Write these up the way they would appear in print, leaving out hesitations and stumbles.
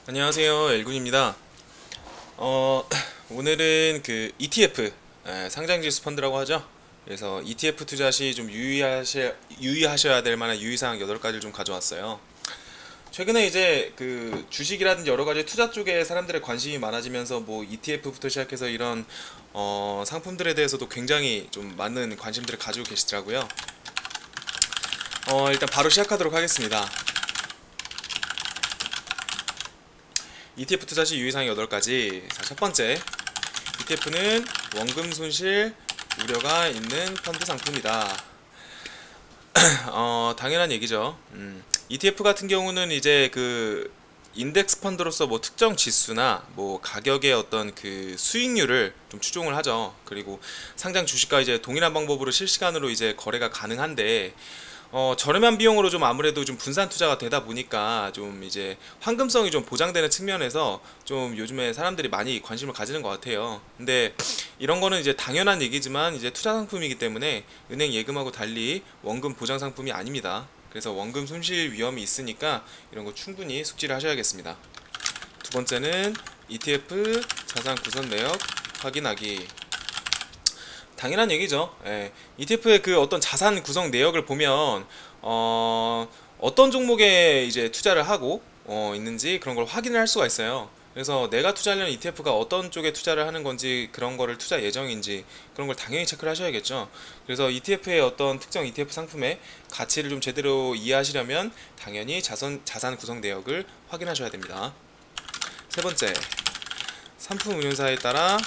안녕하세요, 엘군입니다. 오늘은 그 ETF, 상장지수 펀드라고 하죠. 그래서 ETF 투자 시 좀 유의하셔야 될 만한 유의사항 8가지를 좀 가져왔어요. 최근에 이제 그 주식이라든지 여러 가지 투자 쪽에 사람들의 관심이 많아지면서 뭐 ETF부터 시작해서 이런 상품들에 대해서도 굉장히 좀 많은 관심들을 가지고 계시더라고요. 일단 바로 시작하도록 하겠습니다. ETF 투자 시 유의사항 8가지. 자, 첫 번째, ETF는 원금 손실 우려가 있는 펀드 상품이다. 당연한 얘기죠. ETF 같은 경우는 이제 그 인덱스 펀드로서 뭐 특정 지수나 뭐 가격의 어떤 그 수익률을 좀 추종을 하죠. 그리고 상장 주식과 이제 동일한 방법으로 실시간으로 이제 거래가 가능한데 저렴한 비용으로 좀 아무래도 좀 분산 투자가 되다 보니까 좀 이제 황금성이 좀 보장되는 측면에서 좀 요즘에 사람들이 많이 관심을 가지는 것 같아요. 근데 이런 거는 이제 당연한 얘기지만 이제 투자 상품이기 때문에 은행 예금하고 달리 원금 보장 상품이 아닙니다. 그래서 원금 손실 위험이 있으니까 이런 거 충분히 숙지를 하셔야겠습니다. 두 번째는 ETF 자산 구성 내역 확인하기. 당연한 얘기죠. ETF의 그 어떤 자산 구성 내역을 보면 어떤 종목에 이제 투자를 하고 있는지 그런 걸 확인을 할 수가 있어요. 그래서 내가 투자하려는 ETF가 어떤 쪽에 투자를 하는 건지 그런 거를 투자 예정인지 그런 걸 당연히 체크를 하셔야겠죠. 그래서 ETF의 어떤 특정 ETF 상품의 가치를 좀 제대로 이해하시려면 당연히 자산 구성 내역을 확인하셔야 됩니다. 세 번째, 상품 운용사에 따라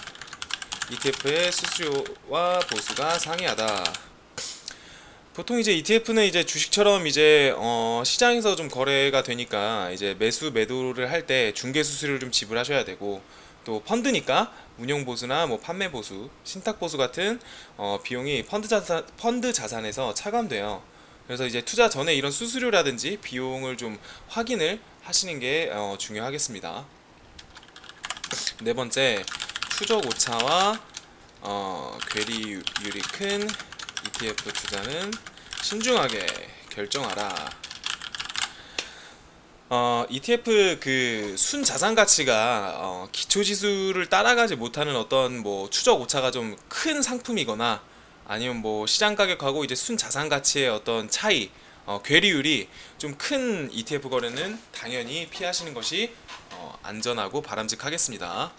ETF의 수수료와 보수가 상이하다. 보통 이제 ETF는 이제 주식처럼 이제 시장에서 좀 거래가 되니까 이제 매수 매도를 할 때 중개 수수료를 좀 지불하셔야 되고, 또 펀드니까 운용 보수나 뭐 판매 보수, 신탁 보수 같은 비용이 펀드 자산에서 차감돼요. 그래서 이제 투자 전에 이런 수수료라든지 비용을 좀 확인을 하시는 게 중요하겠습니다. 네 번째, 추적 오차와 괴리율이 큰 ETF 투자는 신중하게 결정하라. ETF 그 순자산 가치가 기초 지수를 따라가지 못하는 어떤 뭐 추적 오차가 좀 큰 상품이거나 아니면 뭐 시장 가격하고 이제 순자산 가치의 어떤 차이, 괴리율이 좀 큰 ETF 거래는 당연히 피하시는 것이 안전하고 바람직하겠습니다.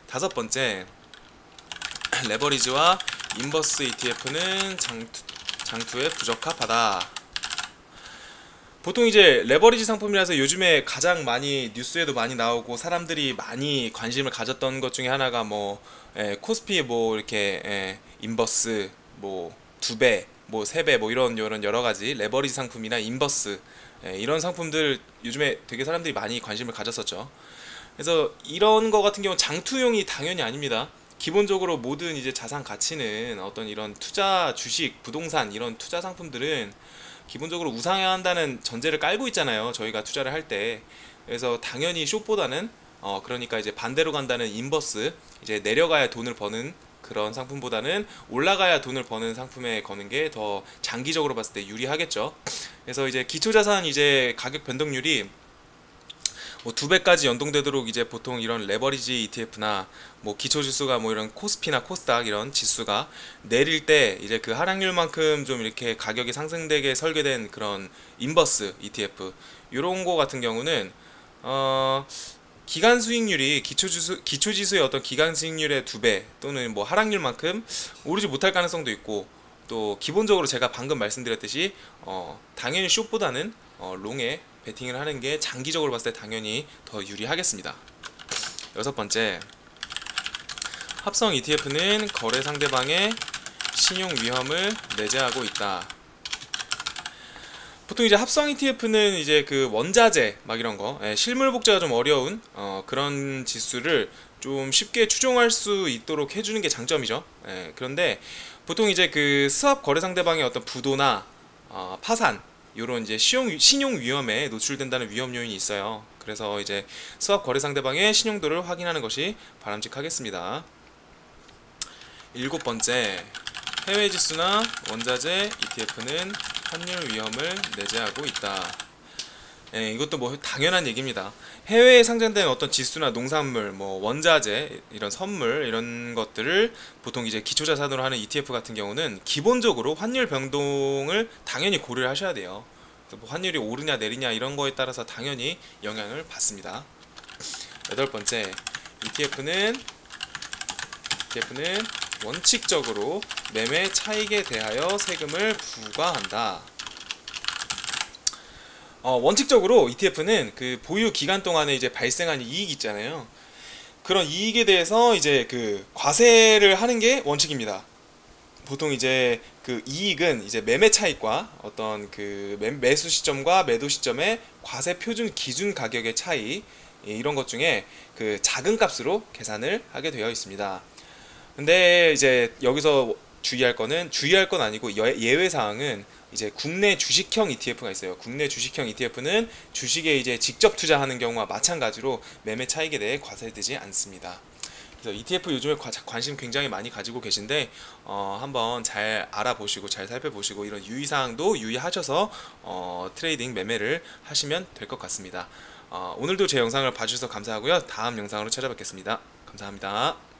다섯 번째, 레버리지와 인버스 ETF는 장투에 부적합하다. 보통 이제 레버리지 상품이라서 요즘에 가장 많이 뉴스에도 많이 나오고 사람들이 많이 관심을 가졌던 것 중에 하나가 뭐 코스피 뭐 이렇게 인버스 뭐 2배 뭐 3배 뭐 이런 여러 가지 레버리지 상품이나 인버스 이런 상품들 요즘에 되게 사람들이 많이 관심을 가졌었죠. 그래서 이런 거 같은 경우는 장투용이 당연히 아닙니다. 기본적으로 모든 이제 자산 가치는 어떤 이런 투자 주식, 부동산 이런 투자 상품들은 기본적으로 우상해야 한다는 전제를 깔고 있잖아요. 저희가 투자를 할 때. 그래서 당연히 숏보다는 그러니까 이제 반대로 간다는 인버스, 이제 내려가야 돈을 버는 그런 상품보다는 올라가야 돈을 버는 상품에 거는 게 더 장기적으로 봤을 때 유리하겠죠. 그래서 이제 기초자산 이제 가격 변동률이 뭐 2배까지 연동되도록 이제 보통 이런 레버리지 ETF나 뭐 기초지수가 뭐 이런 코스피나 코스닥 이런 지수가 내릴 때 이제 그 하락률만큼 좀 이렇게 가격이 상승되게 설계된 그런 인버스 ETF 요런 거 같은 경우는 기간 수익률이 기초지수의 어떤 기간 수익률의 2배 또는 뭐 하락률만큼 오르지 못할 가능성도 있고, 또 기본적으로 제가 방금 말씀드렸듯이 당연히 숏보다는 롱에 베팅을 하는 게 장기적으로 봤을 때 당연히 더 유리하겠습니다. 여섯 번째, 합성 ETF는 거래 상대방의 신용 위험을 내재하고 있다. 보통 이제 합성 ETF는 이제 그 원자재 막 이런 거 실물 복제가 좀 어려운 그런 지수를 좀 쉽게 추종할 수 있도록 해주는 게 장점이죠. 그런데 보통 이제 그 스왑 거래 상대방의 어떤 부도나 파산 요런 이제 신용 위험에 노출된다는 위험 요인이 있어요. 그래서 이제 스왑 거래 상대방의 신용도를 확인하는 것이 바람직하겠습니다. 일곱 번째, 해외 지수나 원자재 ETF는 환율 위험을 내재하고 있다. 예, 이것도 뭐 당연한 얘기입니다. 해외에 상장된 어떤 지수나 농산물, 뭐 원자재, 이런 선물 이런 것들을 보통 이제 기초자산으로 하는 ETF 같은 경우는 기본적으로 환율 변동을 당연히 고려를 하셔야 돼요. 그래서 뭐 환율이 오르냐 내리냐 이런 거에 따라서 당연히 영향을 받습니다. 여덟 번째, ETF는 원칙적으로 매매 차익에 대하여 세금을 부과한다. 원칙적으로 ETF는 그 보유 기간 동안에 이제 발생한 이익 있잖아요. 그런 이익에 대해서 이제 그 과세를 하는 게 원칙입니다. 보통 이제 그 이익은 이제 매매 차익과 어떤 그 매수 시점과 매도 시점의 과세 표준 기준 가격의 차이, 이런 것 중에 그 작은 값으로 계산을 하게 되어 있습니다. 근데 이제 여기서 주의할 건 아니고 예외 사항은 이제 국내 주식형 ETF가 있어요. 국내 주식형 ETF는 주식에 이제 직접 투자하는 경우와 마찬가지로 매매 차익에 대해 과세되지 않습니다. 그래서 ETF 요즘에 관심 굉장히 많이 가지고 계신데 한번 잘 알아보시고 잘 살펴보시고 이런 유의사항도 유의하셔서 트레이딩 매매를 하시면 될 것 같습니다. 오늘도 제 영상을 봐주셔서 감사하고요. 다음 영상으로 찾아뵙겠습니다. 감사합니다.